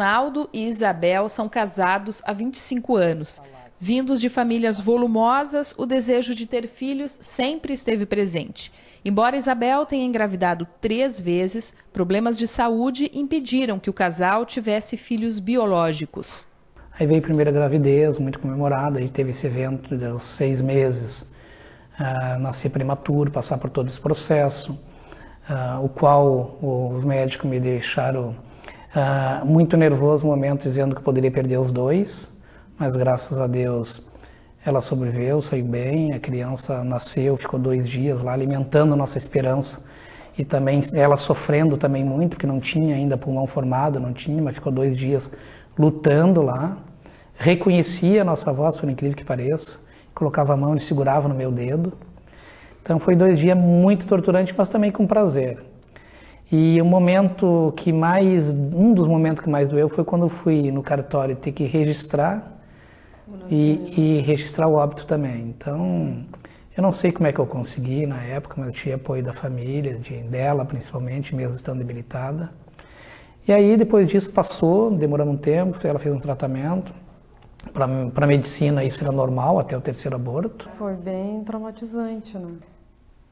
Ronaldo e Isabel são casados há 25 anos. Vindos de famílias volumosas, o desejo de ter filhos sempre esteve presente. Embora Isabel tenha engravidado 3 vezes, problemas de saúde impediram que o casal tivesse filhos biológicos. Aí veio a primeira gravidez, muito comemorada, aí teve esse evento de 6 meses, nascer prematuro, passar por todo esse processo, o qual os médicos me deixaram muito nervoso no momento, dizendo que eu poderia perder os 2, mas graças a Deus ela sobreviveu, saiu bem, a criança nasceu, ficou 2 dias lá alimentando a nossa esperança e também ela sofrendo também muito, porque não tinha ainda pulmão formado, não tinha, mas ficou 2 dias lutando lá, reconhecia a nossa voz, por incrível que pareça, colocava a mão e segurava no meu dedo. Então foi 2 dias muito torturantes, mas também com prazer. E um dos momentos que mais doeu foi quando eu fui no cartório ter que registrar e registrar o óbito também. Então, eu não sei como é que eu consegui na época, mas eu tinha apoio da família, dela principalmente, mesmo estando debilitada. E aí, depois disso, passou, demorou um tempo, ela fez um tratamento. Para a medicina, isso era normal, até o 3º aborto. Foi bem traumatizante, né?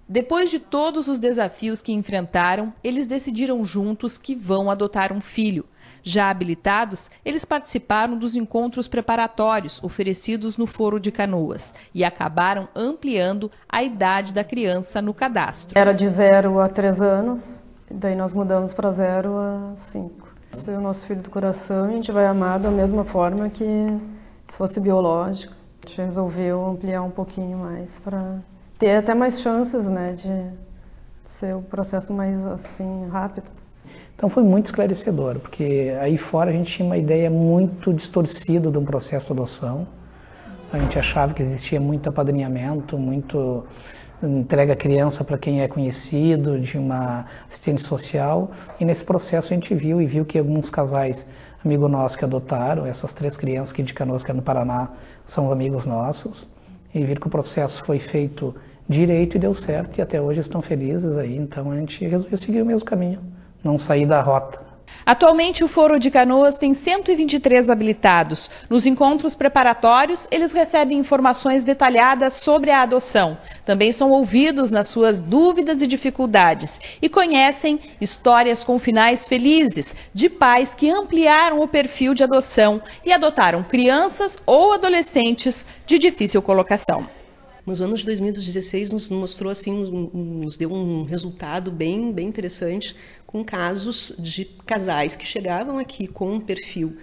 Depois de todos os desafios que enfrentaram, eles decidiram juntos que vão adotar um filho. Já habilitados, eles participaram dos encontros preparatórios oferecidos no Foro de Canoas e acabaram ampliando a idade da criança no cadastro. Era de 0 a 3 anos, daí nós mudamos para 0 a 5. Esse é o nosso filho do coração e a gente vai amar da mesma forma que se fosse biológico. A gente resolveu ampliar um pouquinho mais para ter até mais chances, né, de ser o processo mais assim rápido. Então foi muito esclarecedor, porque aí fora a gente tinha uma ideia muito distorcida de um processo de adoção. A gente achava que existia muito apadrinhamento, muito entrega a criança para quem é conhecido, de uma assistente social. E nesse processo a gente viu que alguns casais, amigos nossos que adotaram, essas 3 crianças aqui de Canoas, que é no Paraná, são amigos nossos. E viram que o processo foi feito direito e deu certo, e até hoje estão felizes aí. Então a gente resolveu seguir o mesmo caminho, não sair da rota. Atualmente, o Foro de Canoas tem 123 habilitados. Nos encontros preparatórios, eles recebem informações detalhadas sobre a adoção. Também são ouvidos nas suas dúvidas e dificuldades e conhecem histórias com finais felizes de pais que ampliaram o perfil de adoção e adotaram crianças ou adolescentes de difícil colocação. Mas o ano de 2016 nos mostrou assim, nos deu um resultado bem interessante com casos de casais que chegavam aqui com um perfil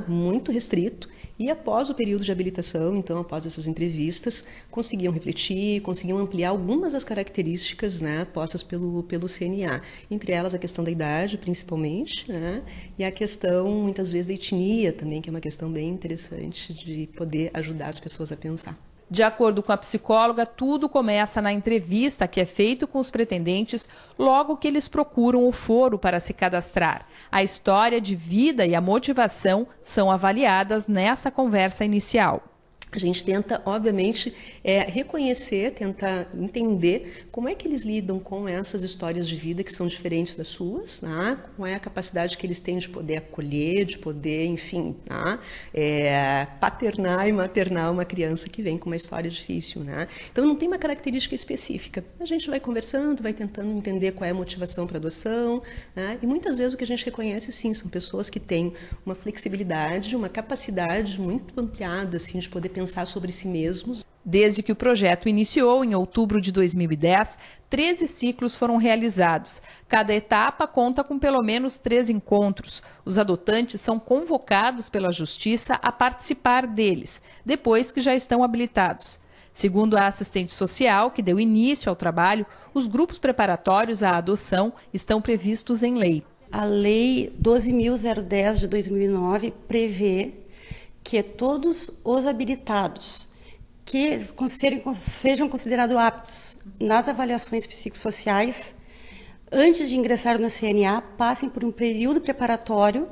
muito restrito e após o período de habilitação, então após essas entrevistas, conseguiam refletir, conseguiam ampliar algumas das características, né, postas pelo CNA, entre elas a questão da idade, principalmente, né, e a questão muitas vezes da etnia também, que é uma questão bem interessante de poder ajudar as pessoas a pensar. De acordo com a psicóloga, tudo começa na entrevista que é feita com os pretendentes logo que eles procuram o foro para se cadastrar. A história de vida e a motivação são avaliadas nessa conversa inicial. A gente tenta, obviamente, reconhecer, tentar entender como é que eles lidam com essas histórias de vida que são diferentes das suas, né? Qual é a capacidade que eles têm de poder acolher, de poder, enfim, paternar e maternar uma criança que vem com uma história difícil, né? Então não tem uma característica específica. A gente vai conversando, vai tentando entender qual é a motivação para a adoção, né? E muitas vezes o que a gente reconhece, sim, são pessoas que têm uma flexibilidade, uma capacidade muito ampliada, assim, de poder pensar sobre si mesmos. Desde que o projeto iniciou em outubro de 2010, 13 ciclos foram realizados. Cada etapa conta com pelo menos 3 encontros. Os adotantes são convocados pela Justiça a participar deles, depois que já estão habilitados. Segundo a assistente social, que deu início ao trabalho, os grupos preparatórios à adoção estão previstos em lei. A Lei 12.010 de 2009 prevê que todos os habilitados que sejam considerados aptos nas avaliações psicossociais, antes de ingressar no CNA, passem por um período preparatório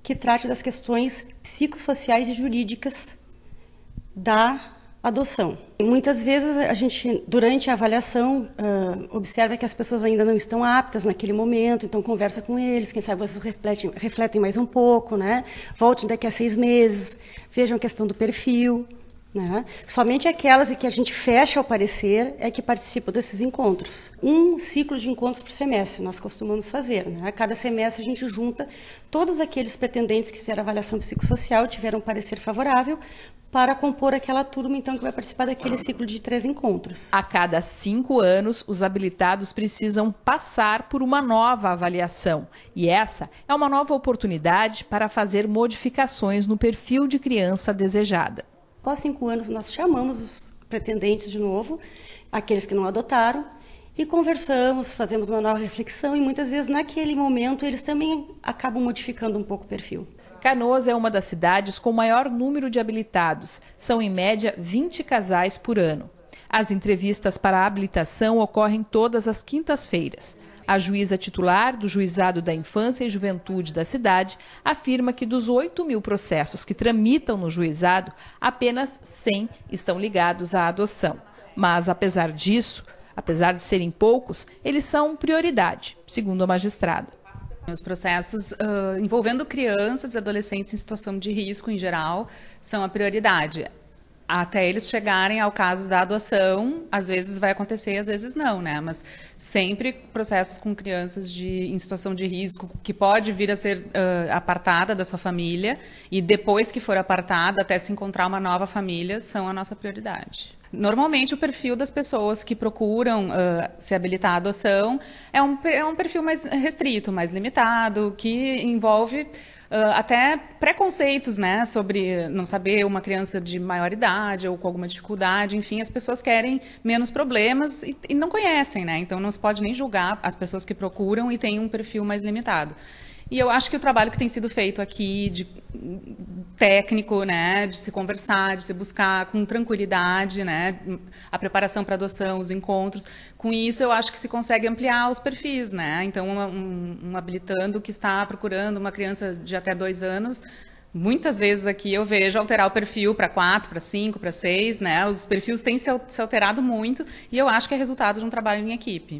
que trate das questões psicossociais e jurídicas da adoção. E muitas vezes a gente, durante a avaliação, observa que as pessoas ainda não estão aptas naquele momento, então conversa com eles, quem sabe vocês refletem mais um pouco, né? Voltem daqui a 6 meses, vejam a questão do perfil, né? Somente aquelas em que a gente fecha o parecer é que participam desses encontros. Um ciclo de encontros por semestre nós costumamos fazer, né? A cada semestre a gente junta todos aqueles pretendentes que fizeram avaliação psicossocial, tiveram um parecer favorável, para compor aquela turma, então, que vai participar daquele ciclo de 3 encontros. A cada 5 anos, os habilitados precisam passar por uma nova avaliação. E essa é uma nova oportunidade para fazer modificações no perfil de criança desejada. Após 5 anos, nós chamamos os pretendentes de novo, aqueles que não adotaram, e conversamos, fazemos uma nova reflexão, e muitas vezes, naquele momento, eles também acabam modificando um pouco o perfil. Canoas é uma das cidades com maior número de habilitados. São, em média, 20 casais por ano. As entrevistas para a habilitação ocorrem todas as quintas-feiras. A juíza titular do Juizado da Infância e Juventude da cidade afirma que dos 8.000 processos que tramitam no juizado, apenas 100 estão ligados à adoção. Mas, apesar disso, apesar de serem poucos, eles são prioridade, segundo a magistrada. Os processos envolvendo crianças e adolescentes em situação de risco, em geral, são a prioridade. Até eles chegarem ao caso da adoção, às vezes vai acontecer, às vezes não, né? Mas sempre processos com crianças em situação de risco, que pode vir a ser apartada da sua família, e depois que for apartada, até se encontrar uma nova família, são a nossa prioridade. Normalmente, o perfil das pessoas que procuram se habilitar à adoção é um perfil mais restrito, mais limitado, que envolve até preconceitos, né, sobre não saber uma criança de maior idade ou com alguma dificuldade. Enfim, as pessoas querem menos problemas e não conhecem, né? Então, não se pode nem julgar as pessoas que procuram e têm um perfil mais limitado. E eu acho que o trabalho que tem sido feito aqui, de técnico, né, de se conversar, de se buscar com tranquilidade, né, a preparação para adoção, os encontros, com isso eu acho que se consegue ampliar os perfis, né? Então, um habilitando que está procurando uma criança de até 2 anos, muitas vezes aqui eu vejo alterar o perfil para 4, para 5, para 6, né? Os perfis têm se alterado muito e eu acho que é resultado de um trabalho em equipe.